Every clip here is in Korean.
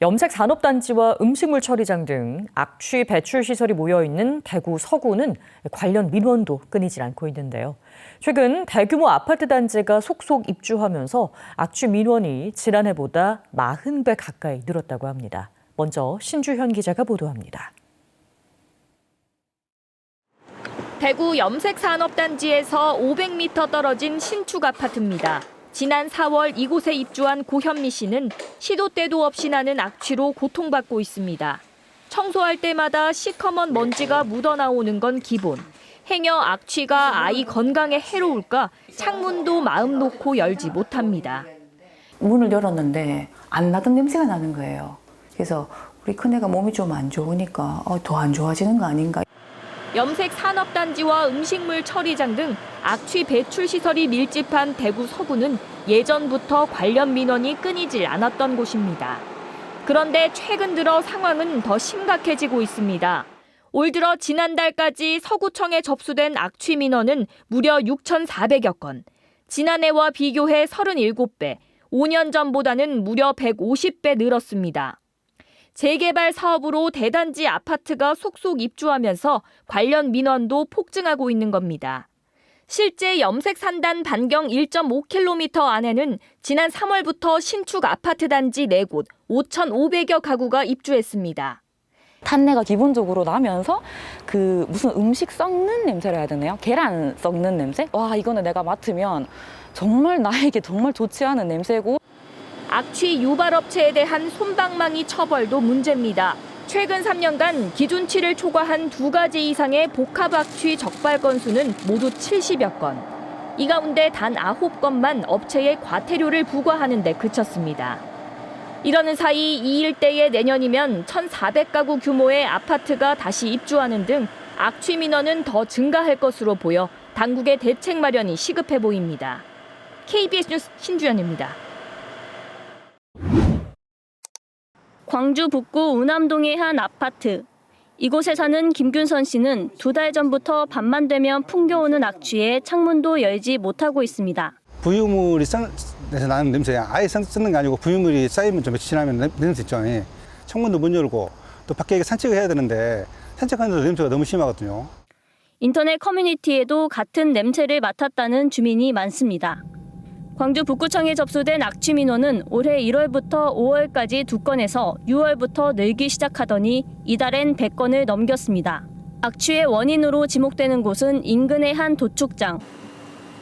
염색 산업단지와 음식물 처리장 등 악취 배출 시설이 모여있는 대구 서구는 관련 민원도 끊이질 않고 있는데요. 최근 대규모 아파트 단지가 속속 입주하면서 악취 민원이 지난해보다 40배 가까이 늘었다고 합니다. 먼저 신주현 기자가 보도합니다. 대구 염색산업단지에서 500m 떨어진 신축 아파트입니다. 지난 4월 이곳에 입주한 고현미 씨는 시도 때도 없이 나는 악취로 고통받고 있습니다. 청소할 때마다 시커먼 먼지가 묻어나오는 건 기본. 행여 악취가 아이 건강에 해로울까 창문도 마음 놓고 열지 못합니다. 문을 열었는데 안 나던 냄새가 나는 거예요. 그래서 우리 큰애가 몸이 좀 안 좋으니까 더 안 좋아지는 거 아닌가. 염색 산업단지와 음식물 처리장 등 악취 배출 시설이 밀집한 대구 서구는 예전부터 관련 민원이 끊이질 않았던 곳입니다. 그런데 최근 들어 상황은 더 심각해지고 있습니다. 올 들어 지난달까지 서구청에 접수된 악취 민원은 무려 6,400여 건. 지난해와 비교해 37배, 5년 전보다는 무려 150배 늘었습니다. 재개발 사업으로 대단지 아파트가 속속 입주하면서 관련 민원도 폭증하고 있는 겁니다. 실제 염색 산단 반경 1.5km 안에는 지난 3월부터 신축 아파트 단지 4곳 5,500여 가구가 입주했습니다. 탄내가 기본적으로 나면서 무슨 음식 썩는 냄새를 해야 되나요? 계란 썩는 냄새? 와, 이거는 내가 맡으면 정말 나에게 정말 좋지 않은 냄새고. 악취 유발업체에 대한 솜방망이 처벌도 문제입니다. 최근 3년간 기준치를 초과한 2가지 이상의 복합악취 적발 건수는 모두 70여 건. 이 가운데 단 9건만 업체에 과태료를 부과하는 데 그쳤습니다. 이러는 사이 이 일대의 내년이면 1,400가구 규모의 아파트가 다시 입주하는 등 악취 민원은 더 증가할 것으로 보여 당국의 대책 마련이 시급해 보입니다. KBS 뉴스 신주연입니다. 광주 북구 우남동의 한 아파트. 이곳에 사는 김균선 씨는 2달 전부터 밤만 되면 풍겨오는 악취에 창문도 열지 못하고 있습니다. 부유물이 에서 나는 냄새야. 아예 썩는 게 아니고 부유물이 쌓이면 좀 며칠 지나면 냄새 있죠. 창문도 못 열고 또 밖에 산책을 해야 되는데 산책하는데도 냄새가 너무 심하거든요. 인터넷 커뮤니티에도 같은 냄새를 맡았다는 주민이 많습니다. 광주 북구청에 접수된 악취 민원은 올해 1월부터 5월까지 2건에서 6월부터 늘기 시작하더니 이달엔 100건을 넘겼습니다. 악취의 원인으로 지목되는 곳은 인근의 한 도축장.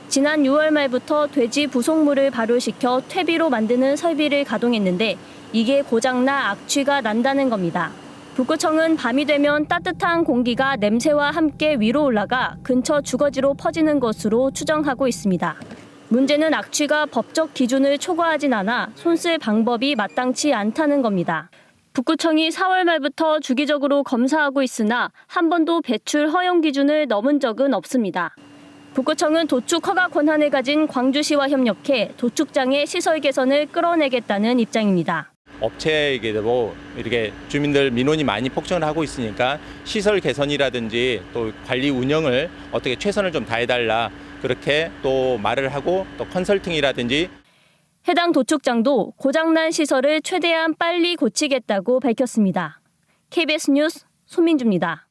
지난 6월 말부터 돼지 부속물을 발효시켜 퇴비로 만드는 설비를 가동했는데 이게 고장나 악취가 난다는 겁니다. 북구청은 밤이 되면 따뜻한 공기가 냄새와 함께 위로 올라가 근처 주거지로 퍼지는 것으로 추정하고 있습니다. 문제는 악취가 법적 기준을 초과하진 않아 손쓸 방법이 마땅치 않다는 겁니다. 북구청이 4월 말부터 주기적으로 검사하고 있으나 한 번도 배출 허용 기준을 넘은 적은 없습니다. 북구청은 도축 허가 권한을 가진 광주시와 협력해 도축장의 시설 개선을 끌어내겠다는 입장입니다. 업체에게도 이렇게 주민들 민원이 많이 폭증을 하고 있으니까 시설 개선이라든지 또 관리 운영을 어떻게 최선을 좀 다해달라 그렇게 또 말을 하고 또 컨설팅이라든지 해당 도축장도 고장난 시설을 최대한 빨리 고치겠다고 밝혔습니다. KBS 뉴스 손민주입니다.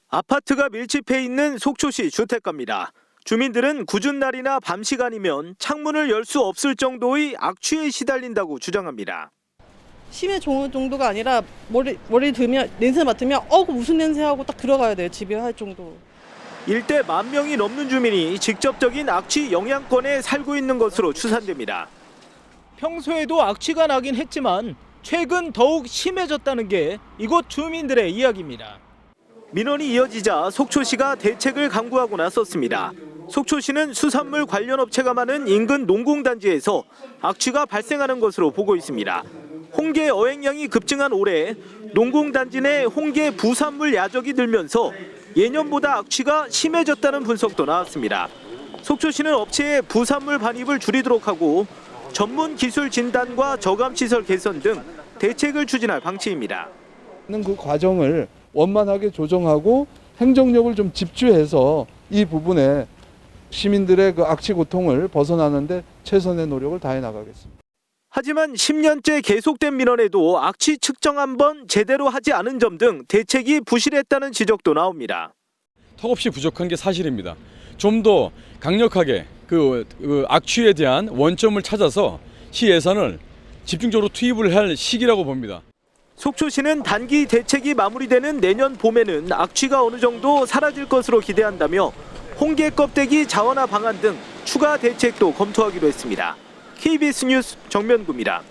아파트가 밀집해 있는 속초시 주택가입니다. 주민들은 궂은 날이나 밤 시간이면 창문을 열 수 없을 정도의 악취에 시달린다고 주장합니다. 심해 정도가 아니라 머리 들면 냄새 맡으면 무슨 냄새 하고 딱 들어가야 돼요. 집에 할 정도. 일대 10,000명이 넘는 주민이 직접적인 악취 영향권에 살고 있는 것으로 추산됩니다. 평소에도 악취가 나긴 했지만 최근 더욱 심해졌다는 게 이곳 주민들의 이야기입니다. 민원이 이어지자 속초시가 대책을 강구하고 나섰습니다. 속초시는 수산물 관련 업체가 많은 인근 농공단지에서 악취가 발생하는 것으로 보고 있습니다. 홍게 어획량이 급증한 올해 농공단지 내 홍게 부산물 야적이 늘면서 예년보다 악취가 심해졌다는 분석도 나왔습니다. 속초시는 업체의 부산물 반입을 줄이도록 하고 전문 기술 진단과 저감시설 개선 등 대책을 추진할 방침입니다. 그 과정을 원만하게 조정하고 행정력을 좀 집중해서 이 부분에 시민들의 그 악취 고통을 벗어나는데 최선의 노력을 다해 나가겠습니다. 하지만 10년째 계속된 민원에도 악취 측정 한번 제대로 하지 않은 점 등 대책이 부실했다는 지적도 나옵니다. 턱없이 부족한 게 사실입니다. 좀 더 강력하게 그 악취에 대한 원점을 찾아서 시 예산을 집중적으로 투입을 할 시기라고 봅니다. 속초시는 단기 대책이 마무리되는 내년 봄에는 악취가 어느 정도 사라질 것으로 기대한다며 홍게 껍데기 자원화 방안 등 추가 대책도 검토하기로 했습니다. KBS 뉴스 정면구입니다.